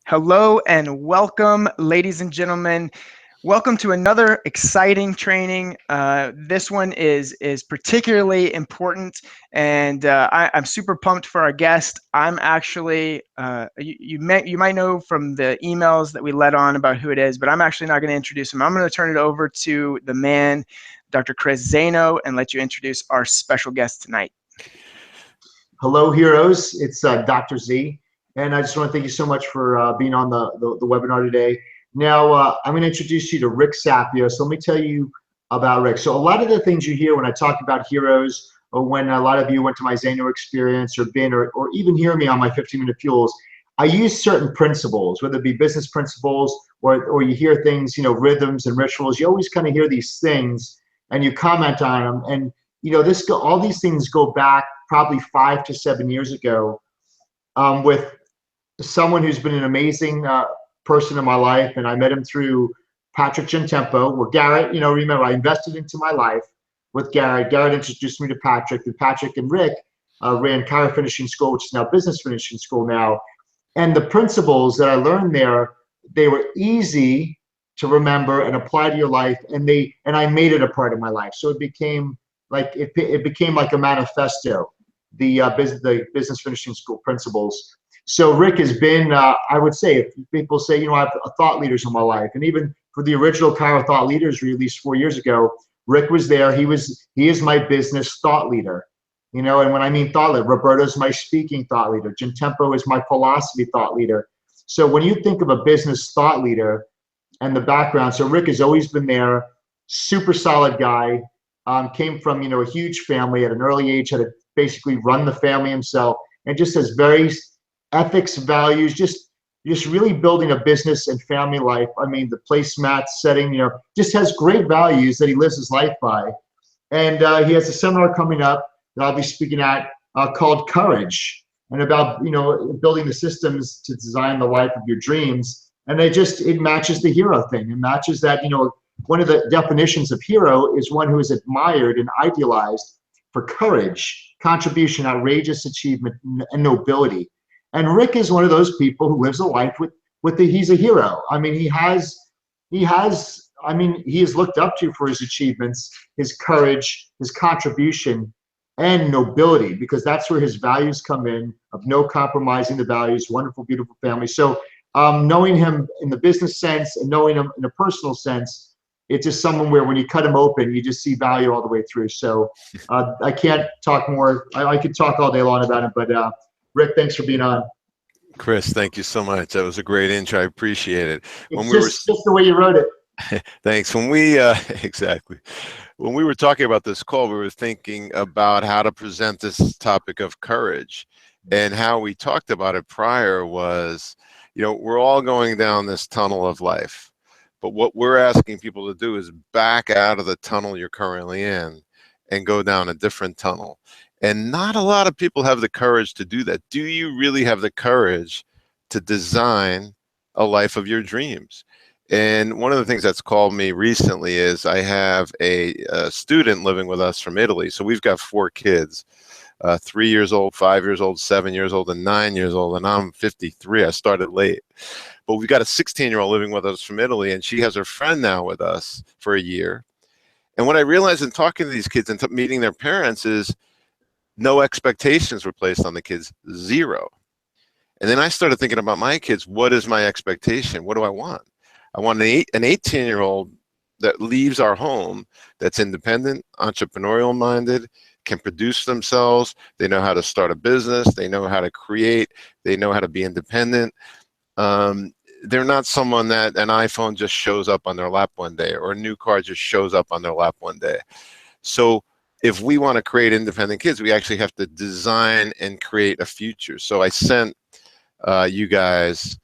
Hello and welcome, ladies and gentlemen. Welcome to another exciting training. This one is particularly important, and I'm super pumped for our guest. I'm actually you might know from the emails that we let on about who it is, but I'm actually not going to introduce him. I'm going to turn it over to the man, Dr. Chris Zaino, and let you introduce our special guest tonight. Hello, heroes. It's Dr. Z, and I just want to thank you so much for being on the webinar today. Now, I'm going to introduce you to Rick Sapio. So let me tell you about Rick. So a lot of the things you hear when I talk about heroes, or when a lot of you went to my Zaino experience or been, or even hear me on my 15-minute fuels, I use certain principles, whether it be business principles or you hear things, rhythms and rituals. You always kind of hear these things and you comment on them. And all these things go back probably 5 to 7 years ago with someone who's been an amazing person in my life. And I met him through Patrick Gentempo, where Garrett, remember, I invested into my life with Garrett. Garrett introduced me to Patrick, and Patrick and Rick ran Chiro Finishing School, which is now Business Finishing School now. And the principles that I learned there, they were easy to remember and apply to your life. And I made it a part of my life. So it became like a manifesto, the Business Finishing School principles. So Rick has been, I would say, if people say, I have thought leaders in my life, and even for the original Chiro Thought Leaders released 4 years ago, Rick was there. He is my business thought leader, and when I mean thought leader, Roberto's my speaking thought leader. Gentempo is my philosophy thought leader. So when you think of a business thought leader and the background, so Rick has always been there, super solid guy. Came from a huge family at an early age, had to basically run the family himself, and just has very ethics, values, just really building a business and family life. I mean, the placemat setting, just has great values that he lives his life by. And he has a seminar coming up that I'll be speaking at called Courage, and about building the systems to design the life of your dreams. And it matches the hero thing. It matches that one of the definitions of hero is one who is admired and idealized for courage, contribution, outrageous achievement, and nobility. And Rick is one of those people who lives a life he's a hero. I mean, he is looked up to for his achievements, his courage, his contribution, and nobility, because that's where his values come in, of no compromising the values, wonderful, beautiful family. So knowing him in the business sense and knowing him in a personal sense, it's just someone where when you cut him open, you just see value all the way through. So I can't talk more. I could talk all day long about it, but Rick, thanks for being on. Chris, thank you so much. That was a great intro. I appreciate it. It's just the way you wrote it. Thanks. When we exactly. When we were talking about this call, we were thinking about how to present this topic of courage, and how we talked about it prior was, we're all going down this tunnel of life. But what we're asking people to do is back out of the tunnel you're currently in and go down a different tunnel. And not a lot of people have the courage to do that. Do you really have the courage to design a life of your dreams? And one of the things that's called me recently is I have a student living with us from Italy. So we've got 4 kids, 3 years old, 5 years old, 7 years old, and 9 years old. And I'm 53. I started late. But we've got a 16-year-old living with us from Italy, and she has her friend now with us for a year. And what I realized in talking to these kids and meeting their parents is no expectations were placed on the kids, 0. And then I started thinking about my kids. What is my expectation? What do I want? I want an 18-year-old that leaves our home, that's independent, entrepreneurial minded, can produce themselves. They know how to start a business. They know how to create. They know how to be independent. They're not someone that an iPhone just shows up on their lap one day, or a new car just shows up on their lap one day. So if we want to create independent kids, we actually have to design and create a future. So I sent you guys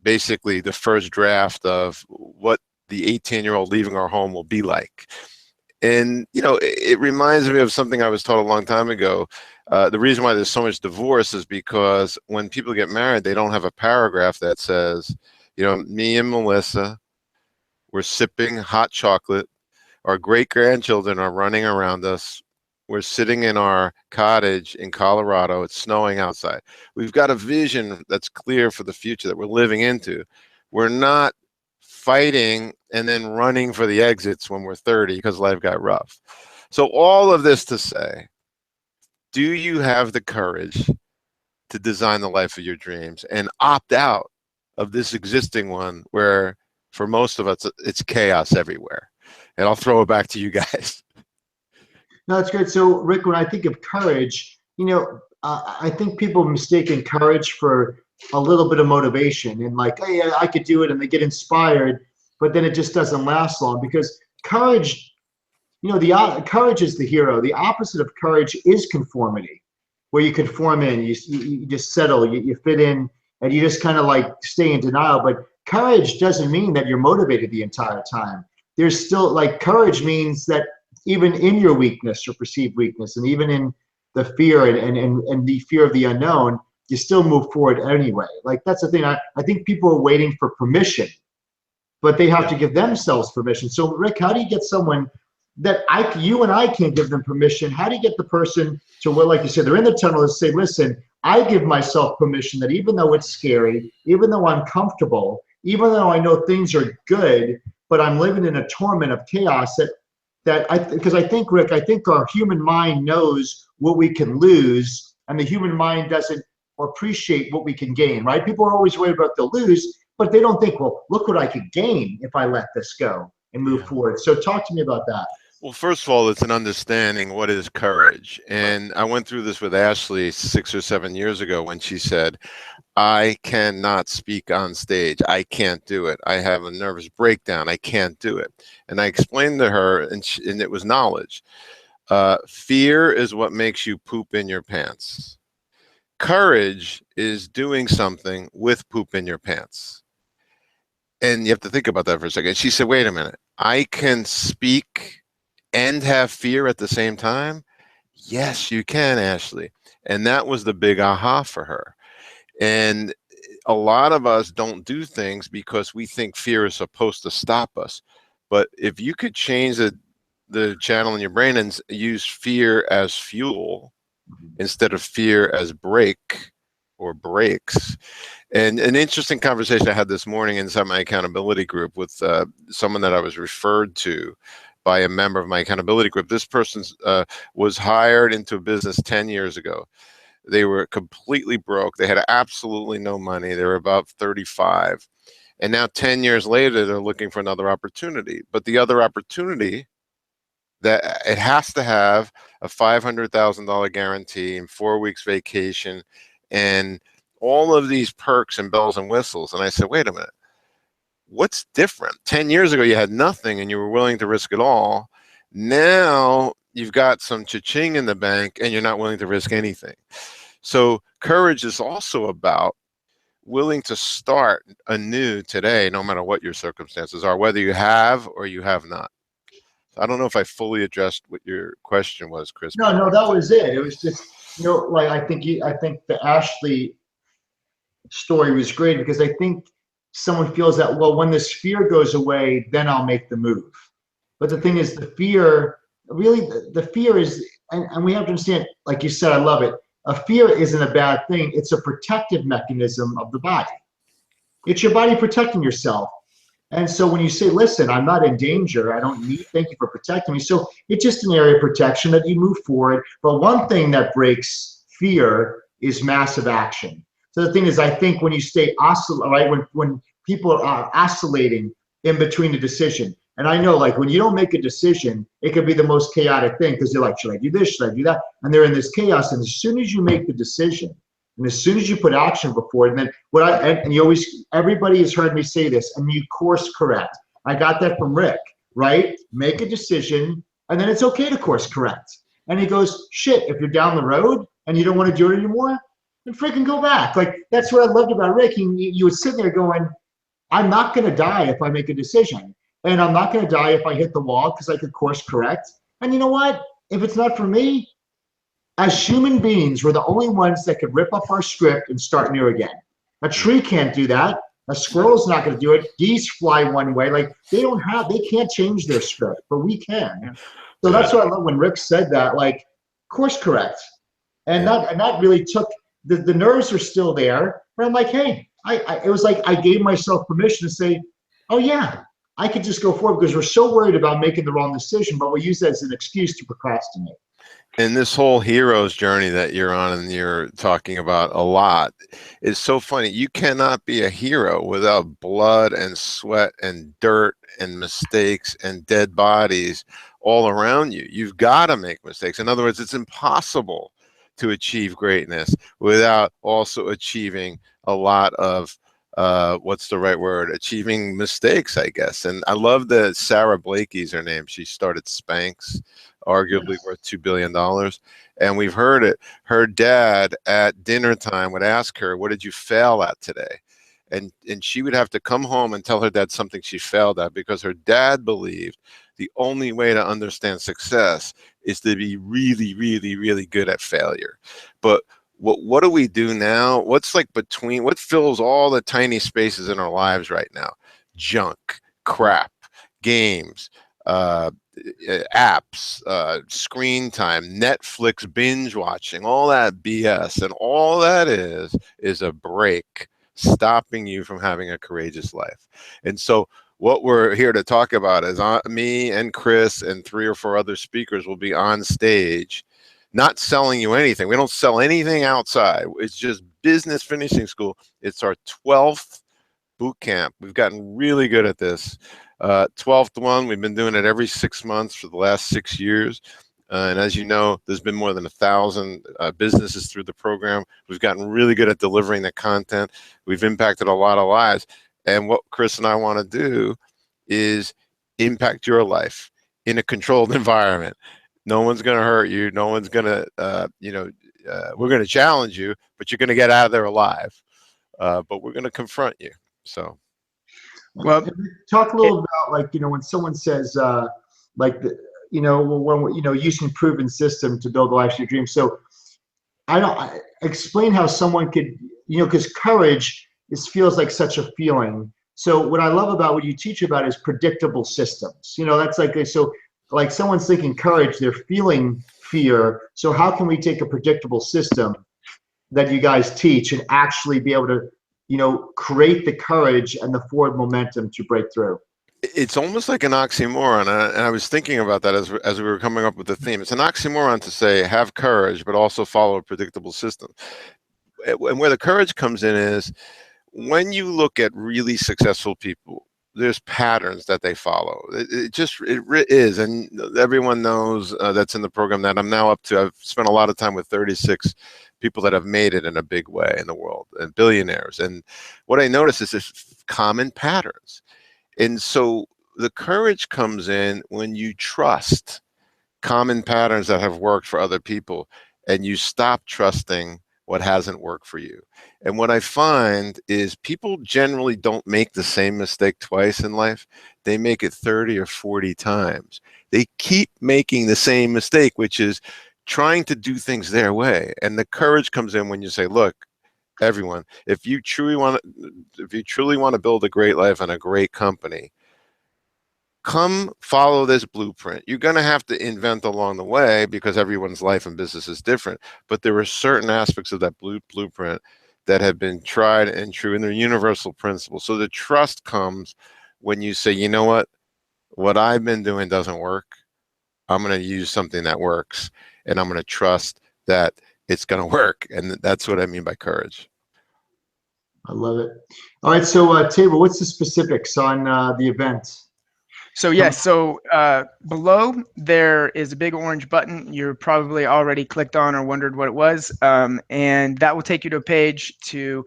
basically the first draft of what the 18-year-old leaving our home will be like. And, it reminds me of something I was taught a long time ago. The reason why there's so much divorce is because when people get married, they don't have a paragraph that says, me and Melissa, we're sipping hot chocolate. Our great-grandchildren are running around us. We're sitting in our cottage in Colorado. It's snowing outside. We've got a vision that's clear for the future that we're living into. We're not fighting and then running for the exits when we're 30 because life got rough. So all of this to say, do you have the courage to design the life of your dreams and opt out of this existing one where for most of us, it's chaos everywhere? And I'll throw it back to you guys. No, that's great. So, Rick, when I think of courage, I think people mistaken courage for a little bit of motivation and like, hey, I could do it, and they get inspired, but then it just doesn't last long because courage, courage is the hero. The opposite of courage is conformity, where you conform in, you just settle, you fit in, and you just kind of like stay in denial. But courage doesn't mean that you're motivated the entire time. There's still like courage means that even in your weakness or perceived weakness, and even in the fear and the fear of the unknown, you still move forward anyway. Like that's the thing. I think people are waiting for permission, but they have to give themselves permission. So Rick, how do you get someone that you and I can't give them permission? How do you get the person to where, like you said, they're in the tunnel and say, listen, I give myself permission that even though it's scary, even though I'm comfortable, even though I know things are good, but I'm living in a torment of chaos because I think, Rick, I think our human mind knows what we can lose, and the human mind doesn't appreciate what we can gain, right? People are always worried about they'll lose, but they don't think, well, look what I could gain if I let this go and move forward. So talk to me about that. Well, first of all, it's an understanding what is courage. And I went through this with Ashley 6 or 7 years ago when she said, I cannot speak on stage. I can't do it. I have a nervous breakdown. I can't do it. And I explained to her, and it was knowledge. Fear is what makes you poop in your pants. Courage is doing something with poop in your pants. And you have to think about that for a second. She said, wait a minute. I can speak and have fear at the same time? Yes, you can, Ashley. And that was the big aha for her. And a lot of us don't do things because we think fear is supposed to stop us. But if you could change the channel in your brain and use fear as fuel instead of fear as brake or brakes. And an interesting conversation I had this morning inside my accountability group with someone that I was referred to by a member of my accountability group. This person was hired into a business 10 years ago. They were completely broke. They had absolutely no money. They were about 35. And now 10 years later, they're looking for another opportunity. But the other opportunity, that it has to have a $500,000 guarantee and 4 weeks vacation and all of these perks and bells and whistles. And I said, wait a minute, what's different? 10 years ago, you had nothing and you were willing to risk it all. Now you've got some cha-ching in the bank and you're not willing to risk anything. So courage is also about willing to start anew today, no matter what your circumstances are, whether you have or you have not. I don't know if I fully addressed what your question was, Chris. No, that was it. It was just, like I think the Ashley story was great because I think someone feels that, well, when this fear goes away, then I'll make the move. But the thing is, the fear is, and we have to understand, like you said, I love it. A fear isn't a bad thing. It's a protective mechanism of the body. It's your body protecting yourself. And so when you say, listen, I'm not in danger, I don't need, thank you for protecting me. So it's just an area of protection that you move forward. But one thing that breaks fear is massive action. So the thing is, I think when you stay right, when people are oscillating in between a decision, and I know like when you don't make a decision, it could be the most chaotic thing because you're like, should I do this? Should I do that? And they're in this chaos. And as soon as you make the decision, and as soon as you put action before it, and then everybody has heard me say this, and you course correct. I got that from Rick, right? Make a decision, and then it's okay to course correct. And he goes, shit, if you're down the road and you don't want to do it anymore, then freaking go back. Like, that's what I loved about Rick. You would sit there going, I'm not going to die if I make a decision. And I'm not going to die if I hit the wall because I could course correct. And you know what? If it's not for me, as human beings, we're the only ones that could rip up our script and start new again. A tree can't do that. A squirrel's not going to do it. Geese fly one way. Like they can't change their script, but we can. So that's what I love when Rick said that. Like, course correct. And Yeah. that really took, the nerves are still there, but I'm like, hey, it was like I gave myself permission to say, oh yeah, I could just go forward, because we're so worried about making the wrong decision, but we use that as an excuse to procrastinate. And this whole hero's journey that you're on and you're talking about a lot is so funny. You cannot be a hero without blood and sweat and dirt and mistakes and dead bodies all around you. You've got to make mistakes. In other words, it's impossible to achieve greatness without also achieving a lot of what's the right word? Achieving mistakes, I guess. And I love that Sarah Blakey's her name. She started Spanx, arguably worth $2 billion. And we've heard it. Her dad at dinner time would ask her, what did you fail at today? And she would have to come home and tell her dad something she failed at, because her dad believed the only way to understand success is to be really, really, really good at failure. But what do we do now? What's like between, what fills all the tiny spaces in our lives right now? Junk, crap, games, apps, screen time, Netflix binge watching, all that BS. And all that is a break stopping you from having a courageous life. And so what we're here to talk about is me and Chris and 3 or 4 other speakers will be on stage, not selling you anything. We don't sell anything outside. It's just business finishing school. It's our 12th boot camp. We've gotten really good at this. 12th one, we've been doing it every 6 months for the last 6 years. And as you know, there's been more than 1,000 businesses through the program. We've gotten really good at delivering the content. We've impacted a lot of lives. And what Chris and I want to do is impact your life in a controlled environment. No one's going to hurt you. No one's going to, we're going to challenge you, but you're going to get out of there alive. But we're going to confront you. So. Well, talk a little about, like, when someone says, like, using proven system to build the life of your dreams. So explain how someone could, because courage feels like such a feeling. So what I love about what you teach about is predictable systems. That's like, so like someone's thinking courage, they're feeling fear. So how can we take a predictable system that you guys teach and actually be able to, create the courage and the forward momentum to break through? It's almost like an oxymoron, and I was thinking about that as we were coming up with the theme. It's an oxymoron to say have courage, but also follow a predictable system. And where the courage comes in is when you look at really successful people, there's patterns that they follow. It is, and everyone knows that's in the program that I'm now up to. I've spent a lot of time with 36 people that have made it in a big way in the world, and billionaires. And what I notice is there's common patterns. And so the courage comes in when you trust common patterns that have worked for other people, and you stop trusting what hasn't worked for you. And what I find is people generally don't make the same mistake twice in life. They make it 30 or 40 times. They keep making the same mistake, which is trying to do things their way. And the courage comes in when you say, look, everyone, if you truly want to build a great life and a great company, come follow this blueprint. You're going to have to invent along the way, because everyone's life and business is different. But there are certain aspects of that blueprint that have been tried and true, and they're universal principles. So the trust comes when you say, you know what I've been doing doesn't work. I'm going to use something that works, and I'm going to trust that it's going to work. And that's what I mean by courage. I love it. All right. So Tabor, what's the specifics on the event? So yes, so below there is a big orange button you're probably already clicked on or wondered what it was, and that will take you to a page to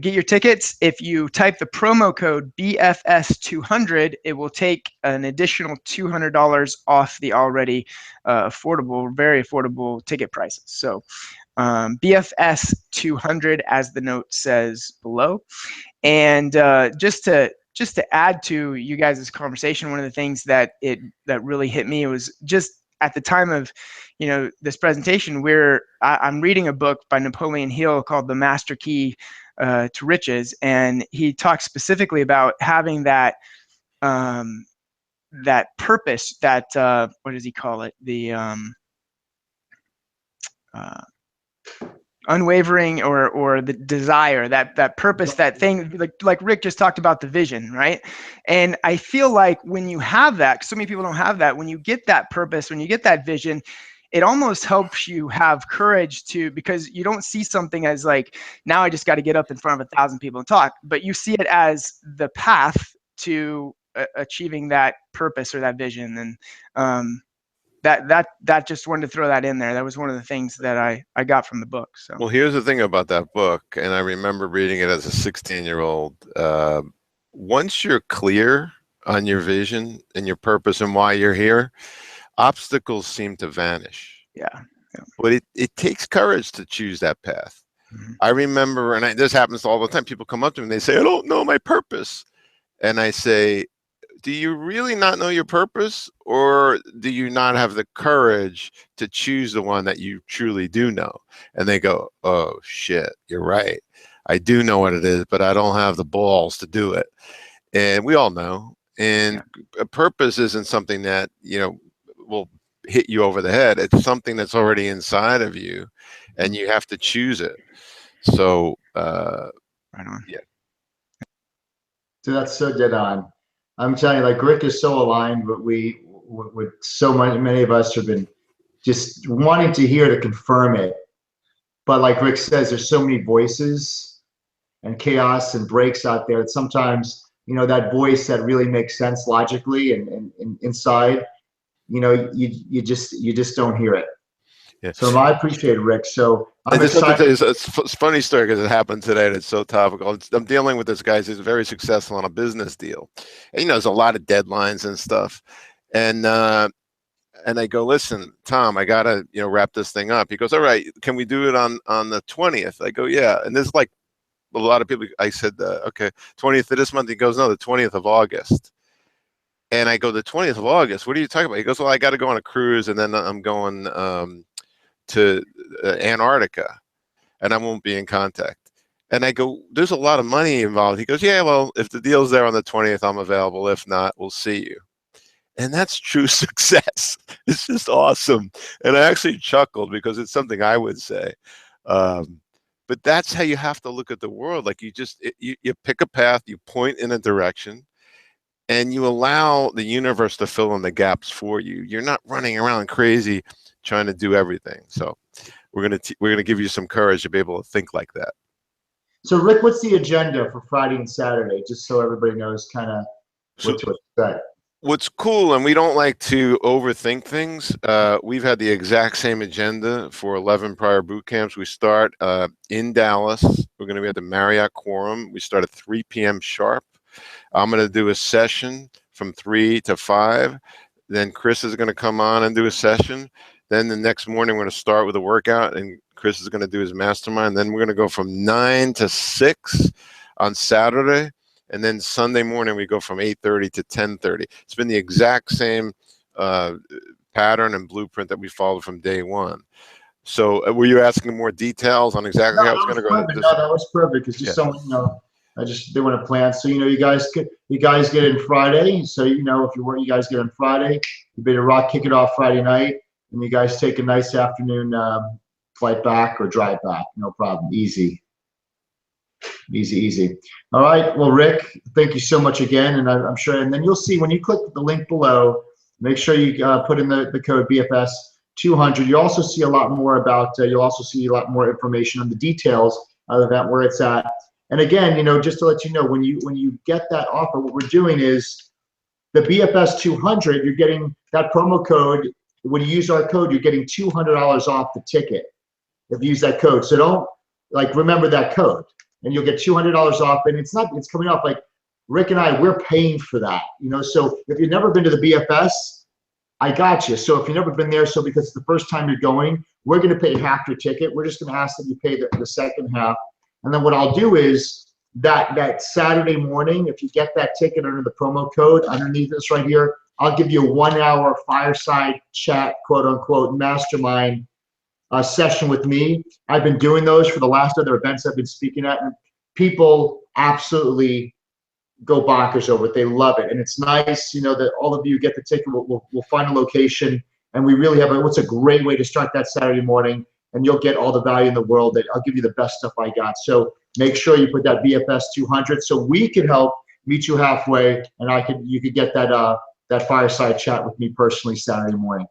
get your tickets. If you type the promo code BFS200, it will take an additional $200 off the already very affordable ticket prices. So BFS200, as the note says below. And just to add to you guys' conversation, one of the things that really hit me was just at the time of this presentation, I'm reading a book by Napoleon Hill called The Master Key to Riches, and he talks specifically about having that that purpose, that what does he call it, unwavering or the desire, that purpose, that thing, like Rick just talked about, the vision, right? And I feel like when you have that, so many people don't have that, when you get that purpose, when you get that vision, it almost helps you have courage to, because you don't see something as like, now I just got to get up in front of 1,000 people and talk, but you see it as the path to achieving that purpose or that vision. And that just wanted to throw that in there. That was one of the things that I got from the book. So, well, here's the thing about that book, and I remember reading it as a 16-year-old. Once you're clear on your vision and your purpose and why you're here, obstacles seem to vanish. Yeah. But it takes courage to choose that path. Mm-hmm. I remember, and this happens all the time, people come up to me and they say, I don't know my purpose. And I say, do you really not know your purpose, or do you not have the courage to choose the one that you truly do know? And they go, oh shit, you're right. I do know what it is, but I don't have the balls to do it. And we all know. And a purpose isn't something that, will hit you over the head. It's something that's already inside of you, and you have to choose it. So, right on. Yeah. So that's so dead on. I'm telling you, like, Rick is so aligned, but with so many of us have been just wanting to hear to confirm it. But like Rick says, there's so many voices and chaos and breaks out there that sometimes, that voice that really makes sense logically and inside, you just don't hear it. Yeah. So I appreciate it, Rick. So I'm excited. It's a funny story because it happened today and it's so topical. I'm dealing with this guy who's very successful on a business deal. And, there's a lot of deadlines and stuff. And I go, listen, Tom, I got to, wrap this thing up. He goes, all right, can we do it on the 20th? I go, yeah. And there's like a lot of people. I said, okay, 20th of this month. He goes, no, the 20th of August. And I go, the 20th of August, what are you talking about? He goes, well, I got to go on a cruise and then I'm going to Antarctica and I won't be in contact. And I go, there's a lot of money involved. He goes, yeah, well, if the deal's there on the 20th, I'm available. If not, we'll see you. And that's true success. It's just awesome. And I actually chuckled because it's something I would say. But that's how you have to look at the world. Like you pick a path, you point in a direction, and you allow the universe to fill in the gaps for you. You're not running around crazy trying to do everything. So we're gonna give you some courage to be able to think like that. So Rick, what's the agenda for Friday and Saturday, just so everybody knows kind of what to expect? What's cool, and we don't like to overthink things. We've had the exact same agenda for 11 prior boot camps. We start in Dallas. We're going to be at the Marriott Quorum. We start at 3 p.m. sharp. I'm going to do a session from 3 to 5. Then Chris is going to come on and do a session. Then the next morning, we're going to start with a workout, and Chris is going to do his mastermind. Then we're going to go from 9 to 6 on Saturday. And then Sunday morning, we go from 8:30 to 10:30. It's been the exact same pattern and blueprint that we followed from day one. So were you asking more details on exactly how it's going to go? No, that was perfect. It's just someone, I just they want to plan. So, you guys get in Friday. So, if you guys get in Friday, you better kick it off Friday night. And you guys take a nice afternoon flight back or drive back. No problem. Easy. All right. Well, Rick, thank you so much again. And I'm sure, and then you'll see when you click the link below, make sure you put in the code BFS 200. You also see a lot more about, you'll also see a lot more information on the details of the event, where it's at. And again, just to let you know, when you get that offer, what we're doing is the BFS 200, you're getting that promo code. When you use our code, you're getting $200 off the ticket if you use that code. So don't remember that code. And you'll get $200 off, and it's coming off like Rick and we're paying for that, So if you've never been to the BFS, I got you. So if you've never been there, so because it's the first time you're going, we're going to pay half your ticket. We're just going to ask that you pay the second half, and then what I'll do is that Saturday morning, if you get that ticket under the promo code underneath this right here, I'll give you a 1-hour fireside chat, quote unquote, mastermind session with me. I've been doing those for the last other events I've been speaking at, and people absolutely go bonkers over it. They love it, and it's nice, that all of you get the ticket. We'll find a location, and we really have what's a great way to start that Saturday morning. and you'll get all the value in the world. That I'll give you the best stuff I got. So make sure you put that BFS 200 so we can help meet you halfway, and you could get that fireside chat with me personally Saturday morning.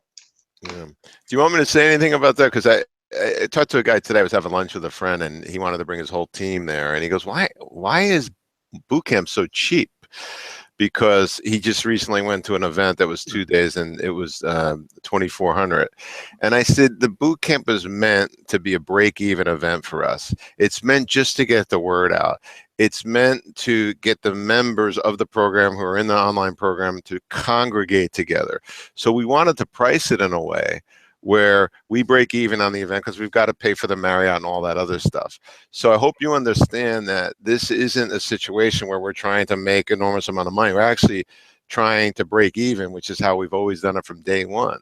Yeah. Do you want me to say anything about that? Because I talked to a guy today. I was having lunch with a friend, and he wanted to bring his whole team there. And he goes, "Why is boot camp so cheap?" Because he just recently went to an event that was 2 days, and it was 2,400. And I said, the boot camp is meant to be a break-even event for us. It's meant just to get the word out. It's meant to get the members of the program who are in the online program to congregate together. So we wanted to price it in a way where we break even on the event because we've got to pay for the Marriott and all that other stuff. So I hope you understand that this isn't a situation where we're trying to make an enormous amount of money. We're actually trying to break even, which is how we've always done it from day one.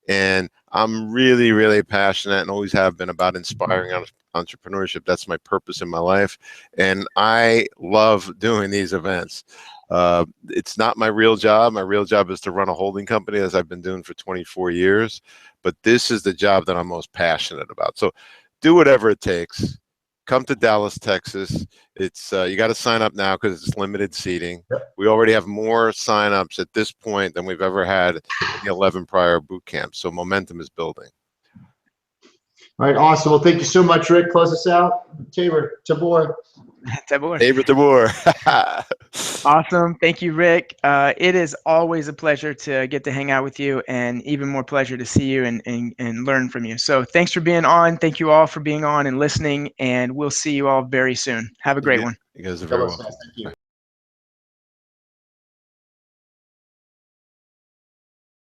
And I'm really, really passionate and always have been about inspiring entrepreneurship. That's my purpose in my life. And I love doing these events. It's not my real job. My real job is to run a holding company, as I've been doing for 24 years. But this is the job that I'm most passionate about. So do whatever it takes. Come to Dallas, Texas. It's you got to sign up now because it's limited seating. Yep. We already have more signups at this point than we've ever had in the 11 prior boot camps. So momentum is building. All right, awesome. Well, thank you so much, Rick. Close us out. Tabor. Tabor. Awesome. Thank you, Rick. It is always a pleasure to get to hang out with you, and even more pleasure to see you and learn from you. So thanks for being on. Thank you all for being on and listening, and we'll see you all very soon. Have a great one. You guys are very welcome. Thank you.